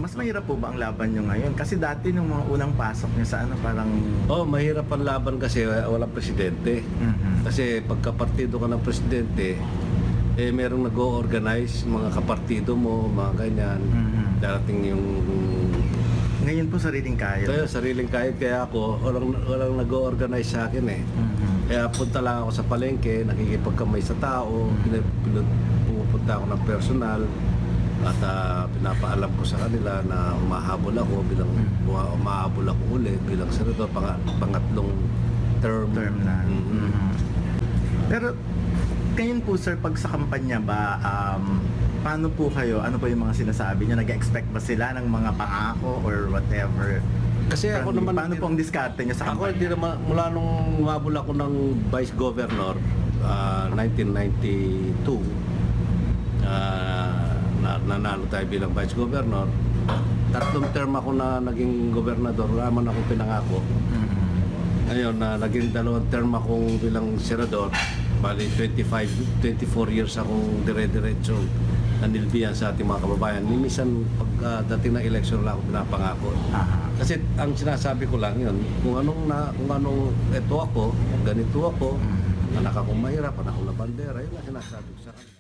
Mas mahirap po ba ang laban nyo ngayon? Kasi dati nung mga unang pasok nyo sa ano, parang... Oh, mahirap ang laban kasi walang presidente. Kasi pagka-partido ka ng presidente, eh merong nag-o-organize, mga kapartido mo, mga ganyan. Darating yung... Ngayon po sariling kaya. Kaya sariling kahit kaya ako, walang nag-o-organize sa akin eh. Kaya punta lang ako sa palengke, nakikipagkamay sa tao, pumupunta ako ng personal, at pinapaalam ko sa kanila na umahabol ako uli bilang senador, pangatlong term na. Pero ngayon po sir, pag sa kampanya ba, paano po kayo? Ano po yung mga sinasabi niyo? Nag-expect ba sila ng mga pangako or whatever? Kasi ako naman, paano po ang diskarte niyo sa ako kampanya? hindi naman, mula nung umabol ako ng Vice Governor 1992, nanalo tayo bilang Vice Governor. 3 term ako na naging gobernador, wala man akong pinangako. Ngayon, naging 2 term akong bilang senador. Bali, 24 years akong dire-diretso nanilbihan sa ating mga kababayan. Minsan, pagdating ng election lang ako pinapangako. Kasi ang sinasabi ko lang yun, kung anong eto ako, ganito ako, anak akong mahirap, anak akong labandera, yun ang sinasabi ko sa kanila.